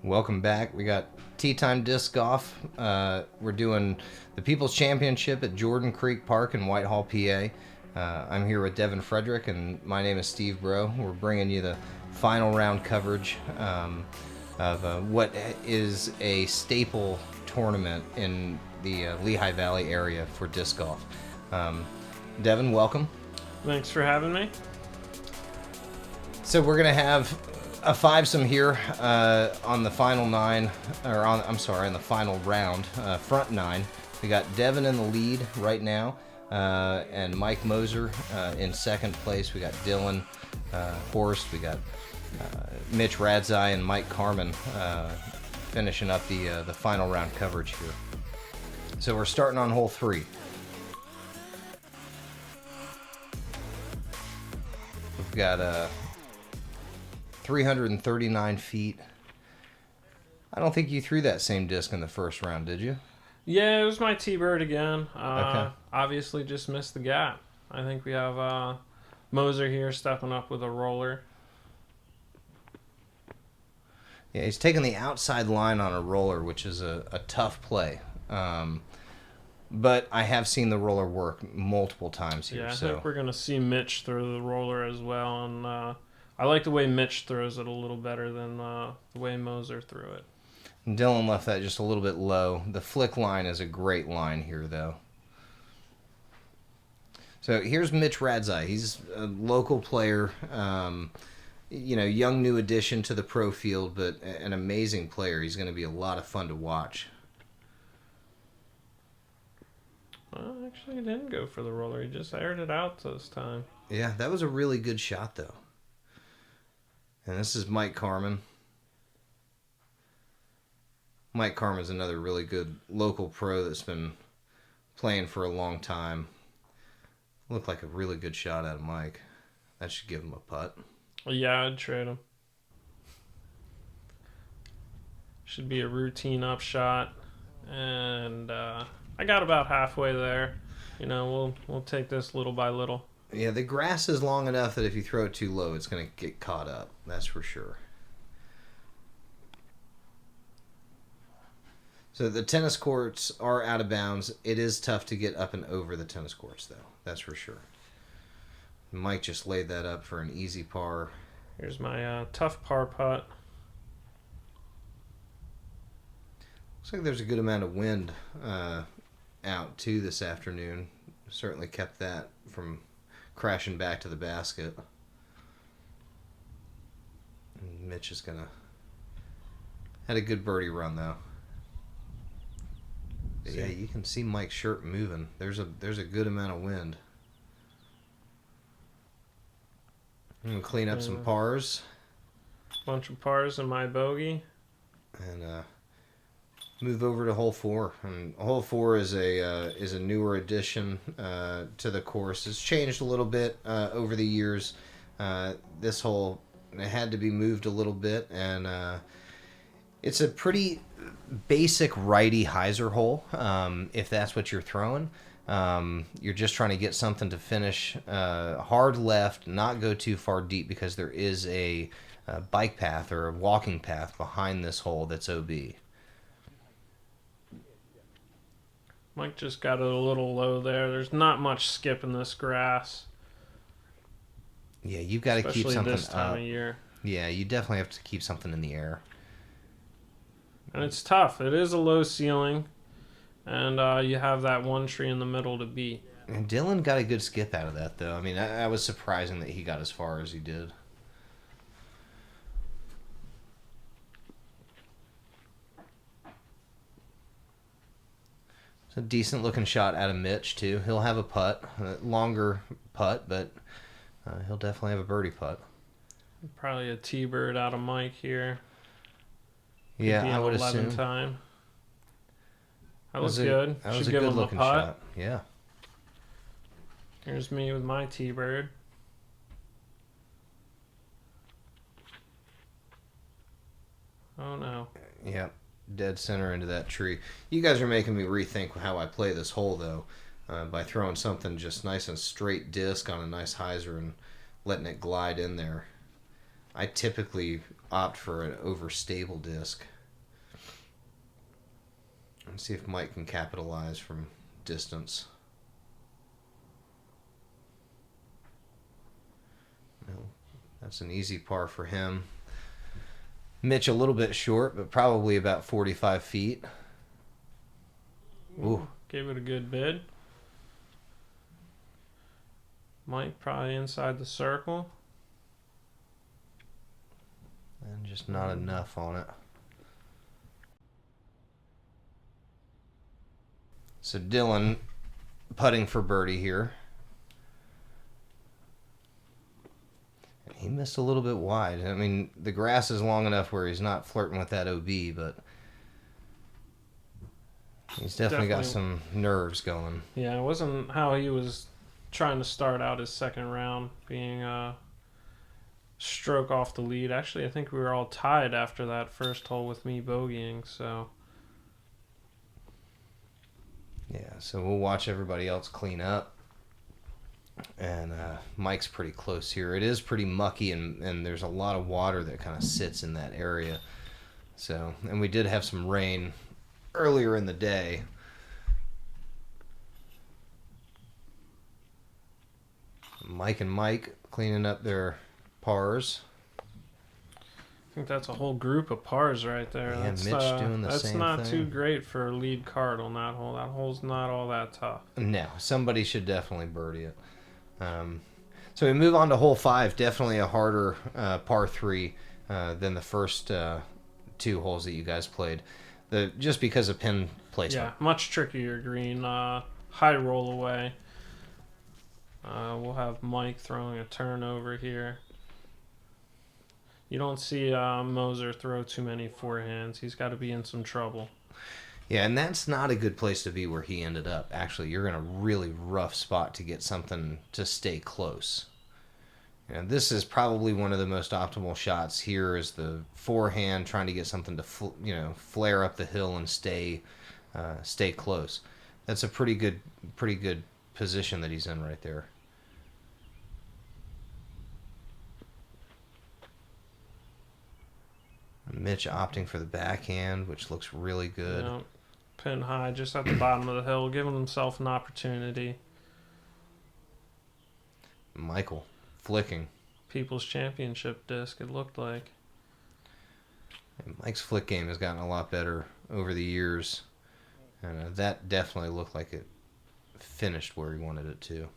Welcome back. We got Tea Time Disc Golf. We're doing the People's Championship at Jordan Creek Park in Whitehall, PA. I'm here with Devin, Frederick, and my name is Steve Braud. We're bringing you the final round coverage of what is a staple tournament in the Lehigh Valley area for disc golf. Devin, welcome. Thanks for having me. So we're going to have a fivesome here on the final nine, or on the final round, front nine. We got Devin in the lead right now, and Mike Moser in second place. We got Dylan, Horst. We got Mitch Radzai and Mike Carman finishing up the final round coverage here. So we're starting on hole 3. We've got 339 feet. I don't think you threw that same disc in the first round, did you? Yeah, it was my T-Bird again. Okay. Obviously just missed the gap. I think we have Moser here stepping up with a roller. Yeah, he's taking the outside line on a roller, which is a tough play. But I have seen the roller work multiple times here. Yeah, I think we're going to see Mitch throw the roller as well. And I like the way Mitch throws it a little better than the way Moser threw it. And Dylan left that just a little bit low. The flick line is a great line here, though. So here's Mitch Radzai. He's a local player, young new addition to the pro field, but an amazing player. He's going to be a lot of fun to watch. Well, actually, he didn't go for the roller. He just aired it out this time. Yeah, that was a really good shot, though. And this is Mike Carman. Mike Carman's another really good local pro that's been playing for a long time. Looked like a really good shot out of Mike. That should give him a putt. Yeah, I'd trade him. Should be a routine up shot. And I got about halfway there. We'll take this little by little. Yeah, the grass is long enough that if you throw it too low, it's going to get caught up. That's for sure. So the tennis courts are out of bounds. It is tough to get up and over the tennis courts, though. That's for sure. Mike just laid that up for an easy par. Here's my tough par putt. Looks like there's a good amount of wind out, too, this afternoon. Certainly kept that from crashing back to the basket. And Mitch is gonna had a good birdie run though. Yeah, you can see Mike's shirt moving. There's a good amount of wind. I'm gonna clean up some pars. Bunch of pars in my bogey. And move over to hole 4. And hole 4 is a newer addition to the course. It's changed a little bit over the years. This hole had to be moved a little bit, and it's a pretty basic righty hyzer hole. If that's what you're throwing, you're just trying to get something to finish hard left, not go too far deep, because there is a bike path or a walking path behind this hole that's OB. Mike just got it a little low there. There's not much skip in this grass. Yeah, you've got to keep something this time up. of year. Yeah, you definitely have to keep something in the air. And it's tough. It is a low ceiling, and you have that one tree in the middle to beat. And Dylan got a good skip out of that, though. I mean, I was surprising that he got as far as he did. A decent looking shot out of Mitch too. He'll have a putt, a longer putt, but he'll definitely have a birdie putt. Probably a T-bird out of Mike here. Yeah, I would 11 assume. Time. That was good. That was Should a give good him looking a putt. shot. Yeah. Here's me with my T-bird. Oh no. Yep. Dead center into that tree. You guys are making me rethink how I play this hole, though, by throwing something just nice and straight disc on a nice hyzer and letting it glide in there. I typically opt for an overstable disc. Let's see if Mike can capitalize from distance. No, that's an easy par for him. Mitch a little bit short, but probably about 45 feet. Ooh. Gave it a good bid. Mike probably inside the circle. And just not enough on it. So Dylan putting for birdie here. He missed a little bit wide. I mean, the grass is long enough where he's not flirting with that OB, but he's definitely got some nerves going. Yeah, it wasn't how he was trying to start out his second round, being a stroke off the lead. Actually, I think we were all tied after that first hole with me bogeying, so... Yeah, so we'll watch everybody else clean up. And Mike's pretty close here. It is pretty mucky, and there's a lot of water that kind of sits in that area. So, and we did have some rain earlier in the day. Mike and Mike cleaning up their pars. I think that's a whole group of pars right there. Yeah, that's, Mitch doing the same thing. That's not too great for a lead card on that hole. That hole's not all that tough. No, somebody should definitely birdie it. So we move on to hole 5. Definitely a harder par 3 than the first 2 holes that you guys played. Just because of pin placement. Yeah, much trickier green. High roll away. We'll have Mike throwing a turnover here. You don't see Moser throw too many forehands. He's got to be in some trouble. Yeah, and that's not a good place to be where he ended up. Actually, you're in a really rough spot to get something to stay close. You know, this is probably one of the most optimal shots here is the forehand, trying to get something to flare up the hill and stay close. That's a pretty good position that he's in right there. Mitch opting for the backhand, which looks really good. You know, pin high, just at the bottom of the hill, giving himself an opportunity. Michael flicking. People's Championship disc, it looked like. And Mike's flick game has gotten a lot better over the years. And that definitely looked like it finished where he wanted it to.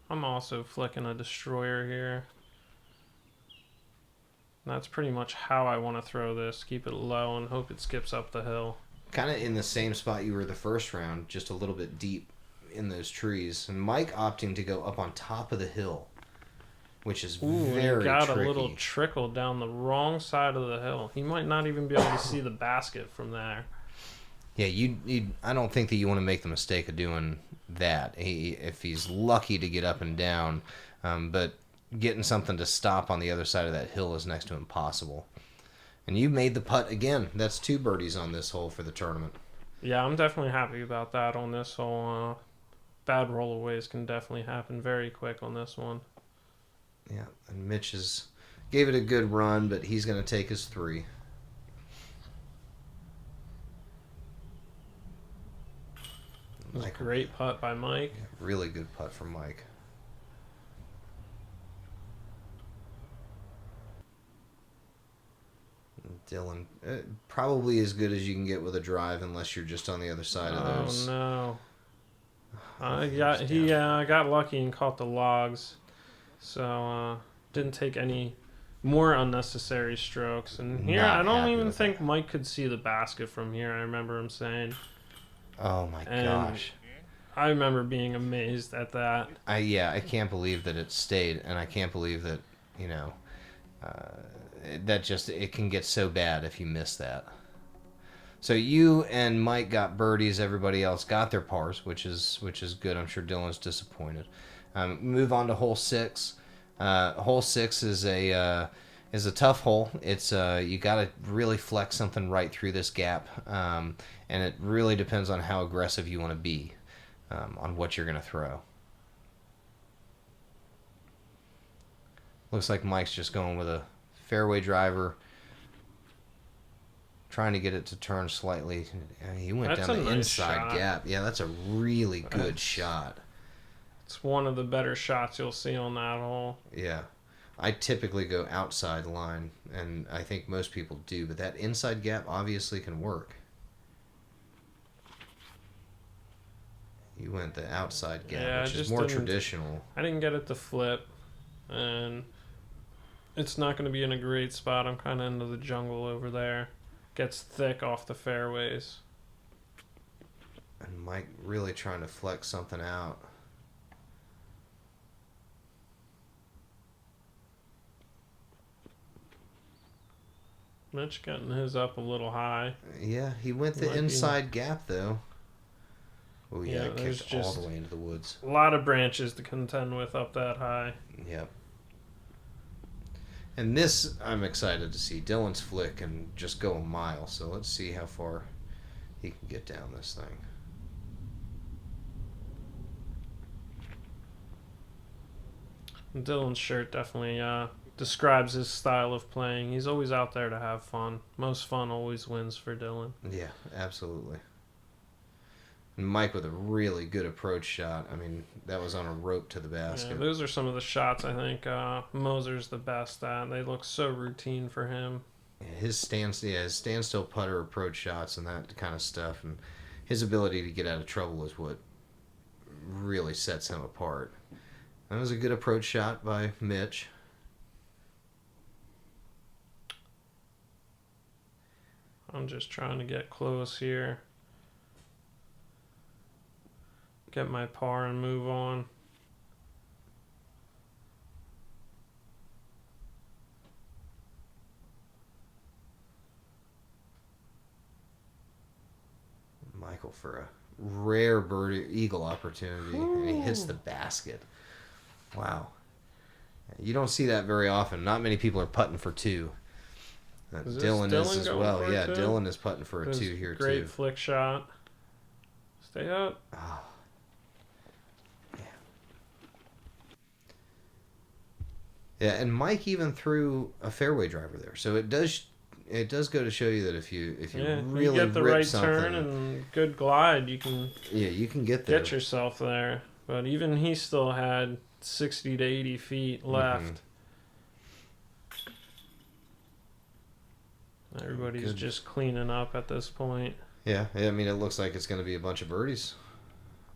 I'm also flicking a destroyer here. That's pretty much how I want to throw this. Keep it low and hope it skips up the hill. Kind of in the same spot you were the first round, just a little bit deep in those trees. And Mike opting to go up on top of the hill, which is very got tricky. A little trickle down the wrong side of the hill. He might not even be able to see the basket from there. Yeah, I don't think that you want to make the mistake of doing that. If he's lucky to get up and down, but getting something to stop on the other side of that hill is next to impossible. And you made the putt again. That's 2 birdies on this hole for the tournament. Yeah, I'm definitely happy about that on this hole. Bad rollaways can definitely happen very quick on this one. Yeah, and Mitch gave it a good run, but he's going to take his 3. It was a great putt by Mike. Yeah, really good putt from Mike. Dylan, probably as good as you can get with a drive, unless you're just on the other side of those. Oh no! He got lucky and caught the logs, so didn't take any more unnecessary strokes. And here, I don't even think Mike could see the basket from here. I remember him saying. Oh my gosh! I remember being amazed at that. I can't believe that it stayed, and I can't believe that that just it can get so bad if you miss that. So you and Mike got birdies. Everybody else got their pars, which is good. I'm sure Dylan's disappointed. Move on to hole 6. Hole 6 is a tough hole. It's you got to really flex something right through this gap, and it really depends on how aggressive you want to be on what you're going to throw. Looks like Mike's just going with a fairway driver. Trying to get it to turn slightly. He went That's down the nice inside shot. gap. Yeah, that's a really good shot. It's one of the better shots you'll see on that hole. Yeah. I typically go outside line, and I think most people do, but that inside gap obviously can work. You went the outside gap, which is more traditional. I didn't get it to flip, and it's not going to be in a great spot. I'm kind of into the jungle over there. Gets thick off the fairways. And Mike really trying to flex something out. Mitch getting his up a little high. Yeah, he went the inside gap, though. Oh, yeah, it kicked just all the way into the woods. A lot of branches to contend with up that high. Yep. And this, I'm excited to see. Dylan's flick can just go a mile, so let's see how far he can get down this thing. Dylan's shirt definitely describes his style of playing. He's always out there to have fun. Most fun always wins for Dylan. Yeah, absolutely. And Mike with a really good approach shot. I mean, that was on a rope to the basket. Yeah, those are some of the shots I think Moser's the best at. They look so routine for him. Yeah, his standstill putter approach shots and that kind of stuff, and his ability to get out of trouble is what really sets him apart. That was a good approach shot by Mitch. I'm just trying to get close here. Get my par and move on. Michael for a rare birdie eagle opportunity, and he hits the basket. Wow. You don't see that very often. Not many people are putting for two. Dylan is as well. Yeah, Dylan is putting for a two here, great flick shot. Stay up. Oh. Yeah, and Mike even threw a fairway driver there, so it does go to show you that if you really you get the rip right something, turn and good glide, you can get there. Get yourself there. But even he still had 60 to 80 feet left. Mm-hmm. Everybody's just cleaning up at this point. Yeah, I mean it looks like it's going to be a bunch of birdies.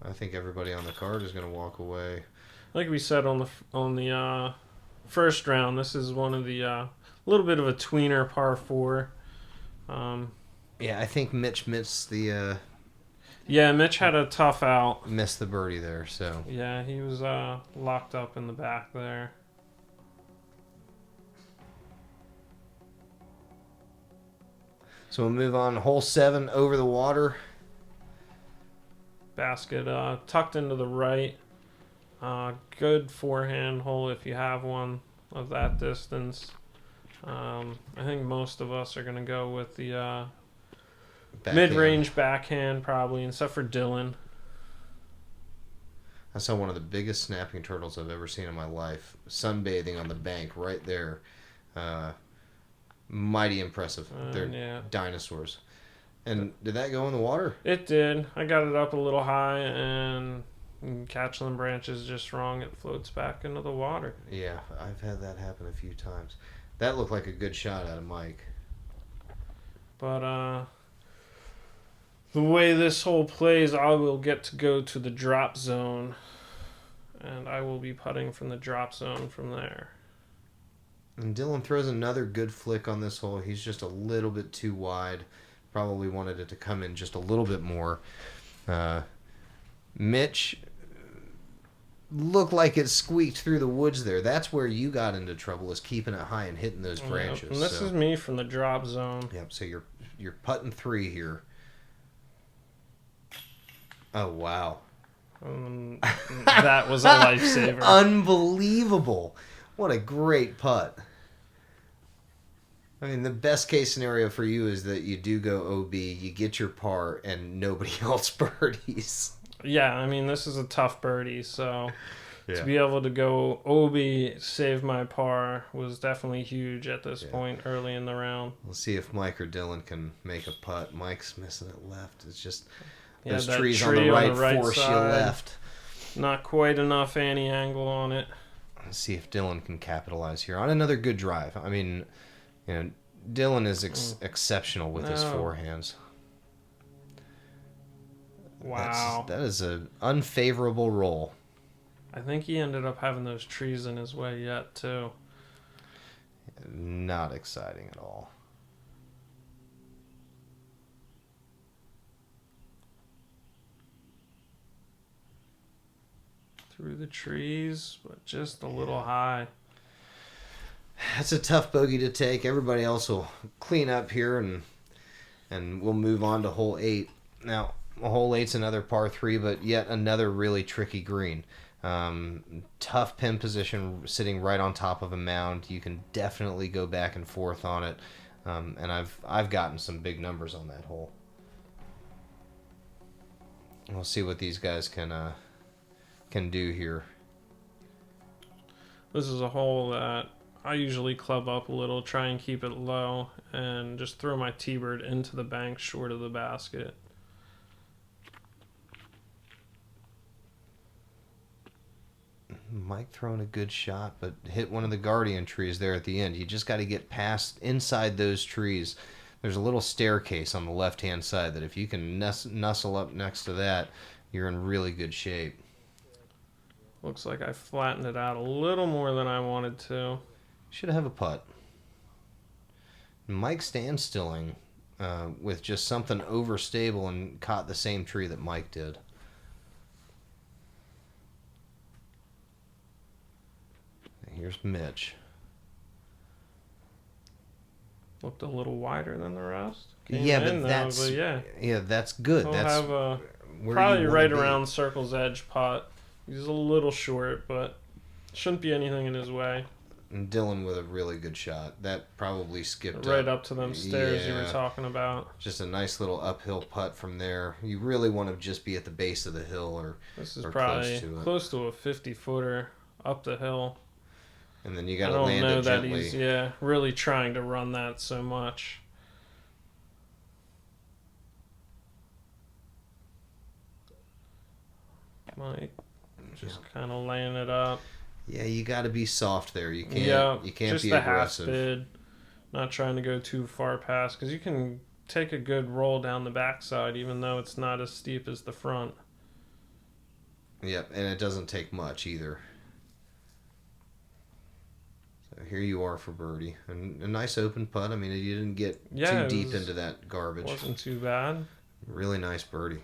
I think everybody on the card is going to walk away. Like we said on the first round, this is one of the little bit of a tweener par 4. Yeah, I think Mitch missed the. Yeah, Mitch had a tough out. Missed the birdie there, so. Yeah, he was locked up in the back there. So we'll move on. Hole 7 over the water. Basket tucked into the right. Good forehand hole if you have one of that distance. I think most of us are going to go with the mid-range backhand probably, except for Dylan. I saw one of the biggest snapping turtles I've ever seen in my life. Sunbathing on the bank right there. Mighty impressive. They're dinosaurs. And did that go in the water? It did. I got it up a little high and catch them branches just wrong. It floats back into the water. Yeah, I've had that happen a few times. That looked like a good shot out of Mike. But the way this hole plays, I will get to go to the drop zone. And I will be putting from the drop zone from there. And Dylan throws another good flick on this hole. He's just a little bit too wide. Probably wanted it to come in just a little bit more. Mitch looked like it squeaked through the woods there. That's where you got into trouble, is keeping it high and hitting those branches. Yep. And this is me from the drop zone. Yep, so you're putting 3 here. Oh, wow. That was a lifesaver. Unbelievable. What a great putt. I mean, the best case scenario for you is that you do go OB, you get your par, and nobody else birdies. Yeah, I mean, this is a tough birdie, so to be able to go OB, save my par, was definitely huge at this point early in the round. We'll see if Mike or Dylan can make a putt. Mike's missing it left. It's just those trees on the right force you left. Not quite enough anti-angle on it. Let's see if Dylan can capitalize here on another good drive. I mean, Dylan is exceptional with his forehands. Wow. That is an unfavorable roll. I think he ended up having those trees in his way yet, too. Not exciting at all. Through the trees, but just a little high. That's a tough bogey to take. Everybody else will clean up here, and we'll move on to hole 8. Now, hole 8's another par 3, but yet another really tricky green. Tough pin position, sitting right on top of a mound. You can definitely go back and forth on it, and I've gotten some big numbers on that hole. We'll see what these guys can do here. This is a hole that I usually club up a little, try and keep it low, and just throw my T-bird into the bank short of the basket. Mike throwing a good shot, but hit one of the guardian trees there at the end. You just got to get past inside those trees. There's a little staircase on the left-hand side that if you can nuzzle up next to that, you're in really good shape. Looks like I flattened it out a little more than I wanted to. Should have a putt. Mike standstilling with just something overstable and caught the same tree that Mike did. Here's Mitch. Looked a little wider than the rest. That's good. He'll That's have probably right around circle's edge putt. He's a little short, but shouldn't be anything in his way. And Dylan with a really good shot. That probably skipped right up to them stairs you were talking about. Just a nice little uphill putt from there. You really want to just be at the base of the hill or this is probably close to a 50-footer up the hill. And then you got to land it gently. I don't know that he's really trying to run that so much. Mike just kind of laying it up. Yeah, you got to be soft there. You can't. You can't be aggressive. Just the half bid. Not trying to go too far past because you can take a good roll down the backside, even though it's not as steep as the front. Yep, and it doesn't take much either. So here you are for birdie, and a nice open putt. I mean, you didn't get too deep into that garbage. Wasn't too bad. Really nice birdie.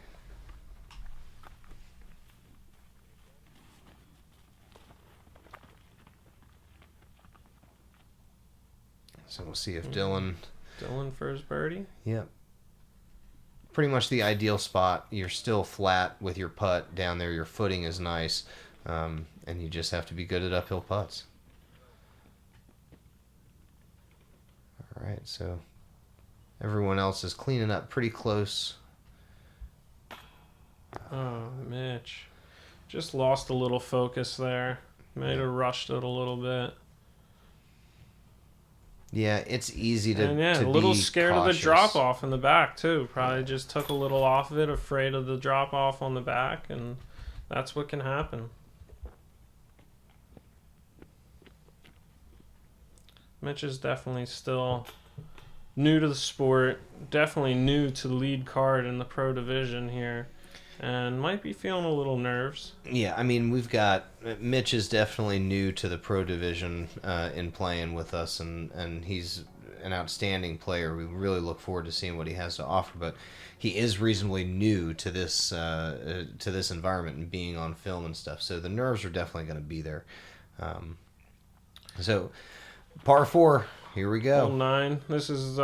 So we'll see if Dylan for his birdie? Yep. Pretty much the ideal spot. You're still flat with your putt down there. Your footing is nice. And you just have to be good at uphill putts. All right, so everyone else is cleaning up pretty close. Oh, Mitch. Just lost a little focus there. Might have rushed it a little bit. Yeah, it's easy to a little scared of the drop off in the back too. Probably just took a little off of it, afraid of the drop off on the back, and that's what can happen. Mitch is definitely still new to the sport, definitely new to the lead card in the pro division here, and might be feeling a little nerves. Yeah, I mean, we've got Mitch is definitely new to the pro division in playing with us, and he's an outstanding player. We really look forward to seeing what he has to offer, but he is reasonably new to this environment and being on film and stuff. So the nerves are definitely going to be there. So par 4, here we go. Hole 9. This is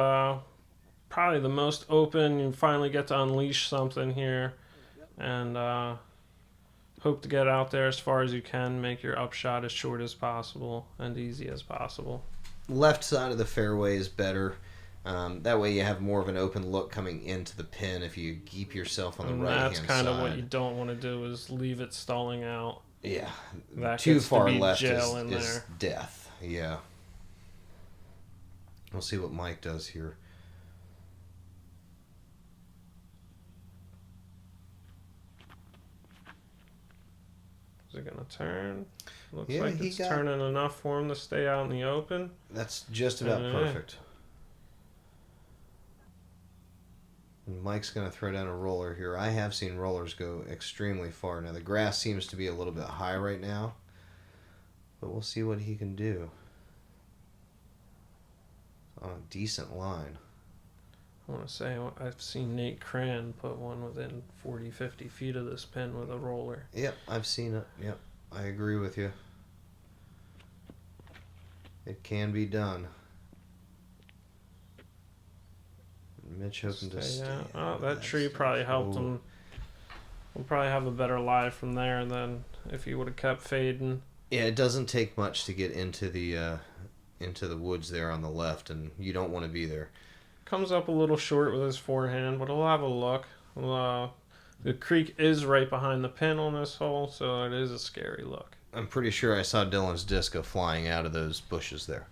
probably the most open. You finally get to unleash something here. And hope to get out there as far as you can, make your upshot as short as possible and easy as possible. Left side of the fairway is better. That way you have more of an open look coming into the pin if you keep yourself on the right-hand side. That's kind of what you don't want to do, is leave it stalling out. Yeah. That Too gets to far be left gel in is there. death. Yeah. We'll see what Mike does here. Is it going to turn? Looks Yeah, like it's turning enough for him to stay out in the open. That's just about perfect. And Mike's going to throw down a roller here. I have seen rollers go extremely far. Now, the grass seems to be a little bit high right now, but we'll see what he can do. On a decent line. I want to say I've seen Nate Cran put one within 40, 50 feet of this pin with a roller. Yep, I've seen it. Yep, I agree with you. It can be done. Mitch hoping to stay. Oh, that tree probably helped him. We'll probably have a better lie from there than if he would have kept fading. Yeah, it doesn't take much to get into the woods there on the left, and you don't want to be there. Comes up a little short with his forehand, but he'll have a look. The creek is right behind the pin on this hole, so it is a scary look. I'm pretty sure I saw Dylan's disc go flying out of those bushes there.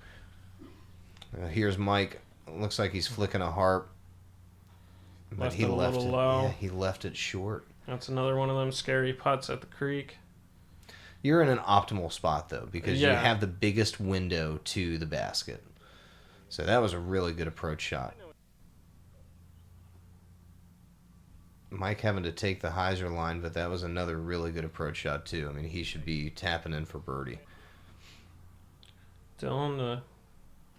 Here's Mike. Looks like he's flicking a harp. But Left it a little low. Yeah, he left it short. That's another one of them scary putts at the creek. You're in an optimal spot, though, because you have the biggest window to the basket. So that was a really good approach shot. Mike having to take the hyzer line, but that was another really good approach shot, too. I mean, he should be tapping in for birdie. Dylan to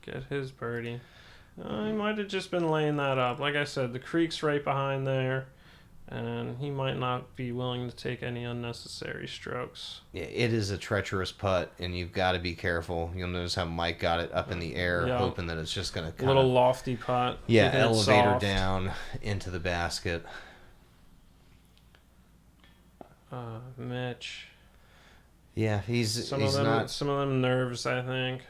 get his birdie. He might have just been laying that up. Like I said, the creek's right behind there, and he might not be willing to take any unnecessary strokes. Yeah, it is a treacherous putt, and you've got to be careful. You'll notice how Mike got it up in the air, hoping that it's just going to a little lofty putt. Yeah, elevator down into the basket. Mitch. Yeah, he's some not... Some of them nerves, I think.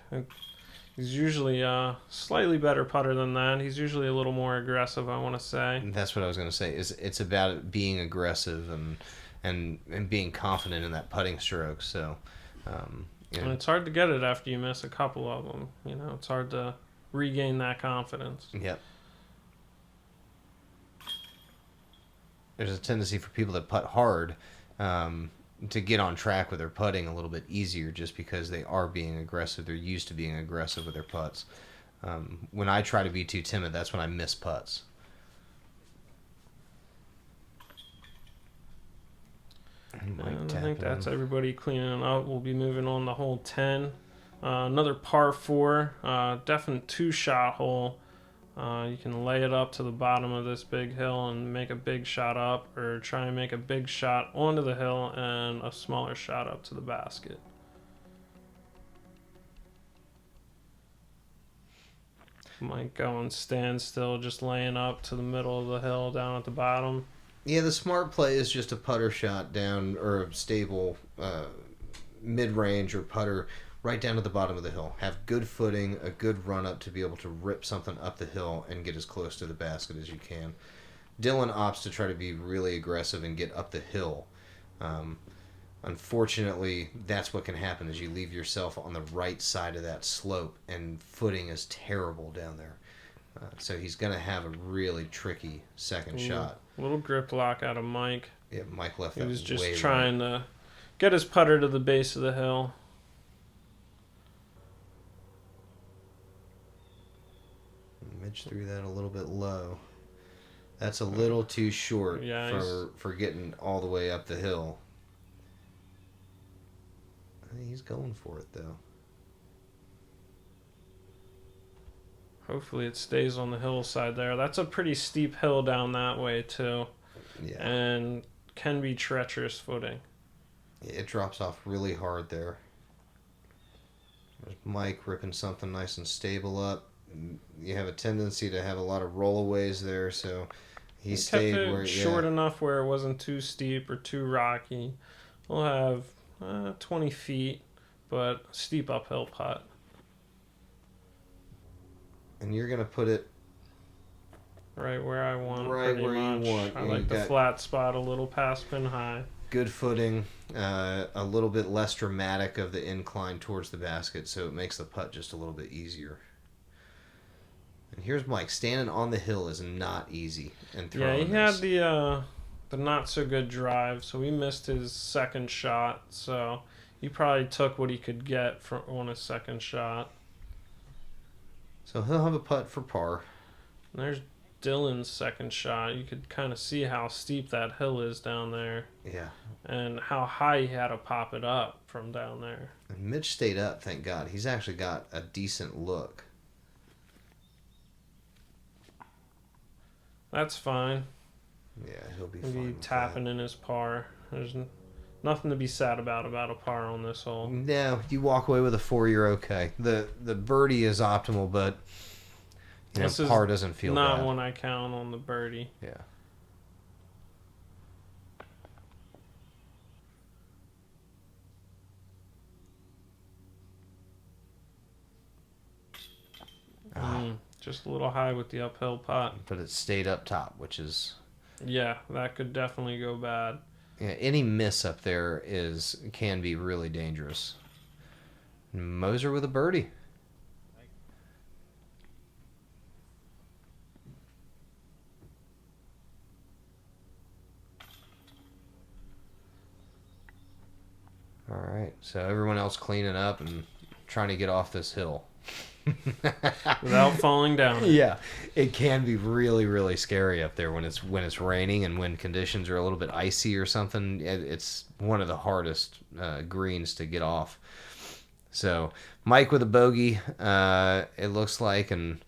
He's usually a slightly better putter than that. He's usually a little more aggressive, I want to say. That's what I was going to say. It's about being aggressive and being confident in that putting stroke. So, and it's hard to get it after you miss a couple of them. You know, it's hard to regain that confidence. Yep. There's a tendency for people that putt hard to get on track with their putting a little bit easier just because they are being aggressive. They're used to being aggressive with their putts. When I try to be too timid, that's when I miss putts. And I think that's everybody cleaning up. We'll be moving on to hole 10. Another par 4. Definite 2-shot hole. You can lay it up to the bottom of this big hill and make a big shot up, or try and make a big shot onto the hill and a smaller shot up to the basket. Might go and stand still, just laying up to the middle of the hill down at the bottom. Yeah, the smart play is just a putter shot down, or a stable mid-range or putter right down to the bottom of the hill. Have good footing, a good run-up to be able to rip something up the hill and get as close to the basket as you can. Dylan opts to try to be really aggressive and get up the hill. Unfortunately, that's what can happen is you leave yourself on the right side of that slope, and footing is terrible down there. So he's going to have a really tricky second shot. A little grip lock out of Mike. Yeah, Mike left that He was just way trying to get his putter to the base of the hill. Mitch threw that a little bit low. That's a little too short for getting all the way up the hill. He's going for it, though. Hopefully it stays on the hillside there. That's a pretty steep hill down that way, too. Yeah. And can be treacherous footing. It drops off really hard there. There's Mike ripping something nice and stable up. You have a tendency to have a lot of rollaways there, so he stayed kept it where short enough where it wasn't too steep or too rocky. We'll have 20 feet, but steep uphill putt. And you're going to put it right where I want. Right pretty where much. you want. I like the flat spot a little past pin high. good footing, a little bit less dramatic of the incline towards the basket, so it makes the putt just a little bit easier. And here's Mike. Standing on the hill is not easy. And yeah, he had the not so good drive, so he missed his second shot. So he probably took what he could get on his second shot. So he'll have a putt for par. And there's Dylan's second shot. You could kind of see how steep that hill is down there. Yeah. And how high he had to pop it up from down there. And Mitch stayed up, thank God. He's actually got a decent look. That's fine. Yeah, he'll be He'll fine. be tapping in his par. There's nothing to be sad about a par on this hole. No, you walk away with a 4, you're okay. The birdie is optimal, but par doesn't feel not bad. When I count on the birdie. Yeah. Just a little high with the uphill putt. But it stayed up top, which is... Yeah, that could definitely go bad. Yeah, any miss up there can be really dangerous. Moser with a birdie. All right, so everyone else cleaning up and trying to get off this hill. Without falling down. Yeah, it can be really, really scary up there when it's raining and when conditions are a little bit icy or something. It's one of the hardest greens to get off. So Mike with a bogey, it looks like, and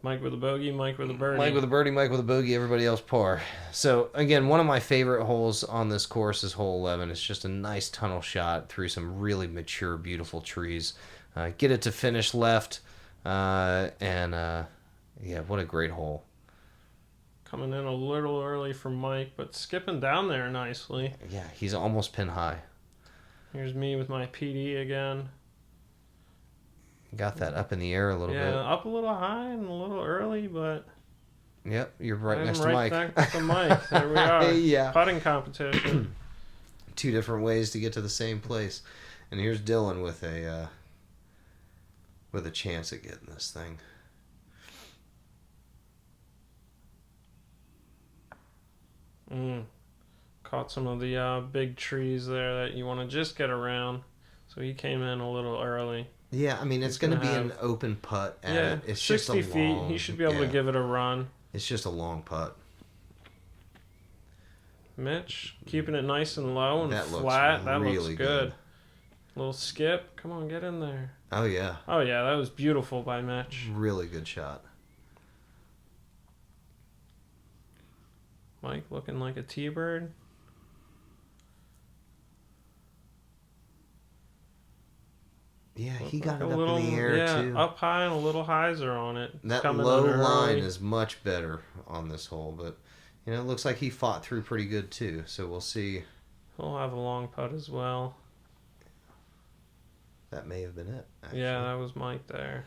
Mike with a bogey, Mike with a birdie. Mike with a birdie, Mike with a bogey, everybody else par. So again, one of my favorite holes on this course is hole 11. It's just a nice tunnel shot through some really mature, beautiful trees. Get it to finish left, yeah, what a great hole. Coming in a little early for Mike, but skipping down there nicely. Yeah, he's almost pin high. Here's me with my PD again. Got that up in the air a little bit. Yeah, up a little high and a little early, but... Yep, you're right next to Mike. Mike. Next to Mike. There we are. Yeah. Putting competition. 2 different ways to get to the same place. And here's Dylan with a chance at getting this thing. Caught some of the big trees there that you want to just get around. So he came in a little early. Yeah, I mean, it's going to be an open putt. It's 60 just a feet. long, He should be able to give it a run. It's just a long putt. Mitch, keeping it nice and low and flat. That looks good. Little skip. Come on, get in there. Oh, yeah. Oh, yeah, that was beautiful by Mitch. Really good shot. Mike looking like a T-bird. Yeah, he got it up in the air, too. Up high and a little hyzer on it. That low line is much better on this hole, but, it looks like he fought through pretty good, too, so we'll see. He'll have a long putt as well. That may have been it, actually. Yeah, that was Mike there.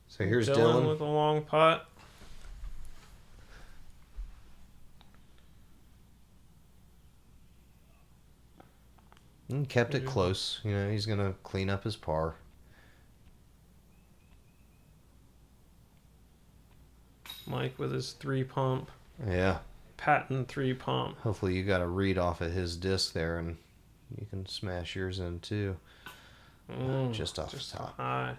So here's Dylan with a long putt. And kept it close. He's going to clean up his par. Mike with his 3-pump. Yeah. Patent 3-pump. Hopefully you got a read off of his disc there, and you can smash yours in too. Just off the top. High.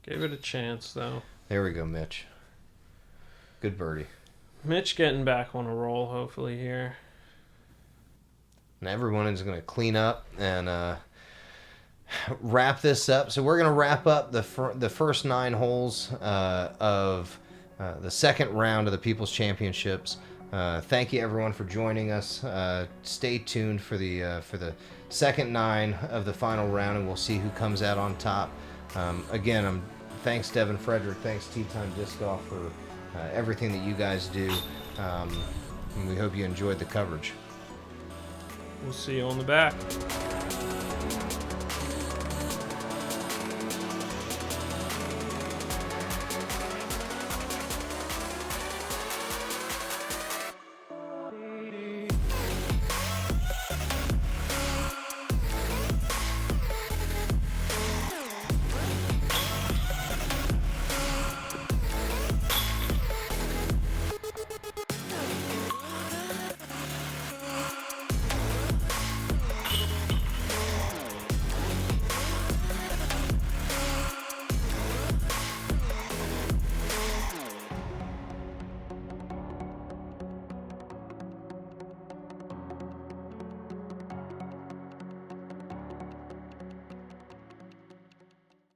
Gave it a chance, though. There we go, Mitch. Good birdie. Mitch getting back on a roll, hopefully, here. And everyone is going to clean up and wrap this up. So we're going to wrap up the first 9 holes of the second round of the People's Championships. Thank you, everyone, for joining us. Stay tuned for the second 9 of the final round, and we'll see who comes out on top. Again, thanks, Devin, Frederick. Thanks, Tea Time Disc Golf, for everything that you guys do. And we hope you enjoyed the coverage. We'll see you on the back.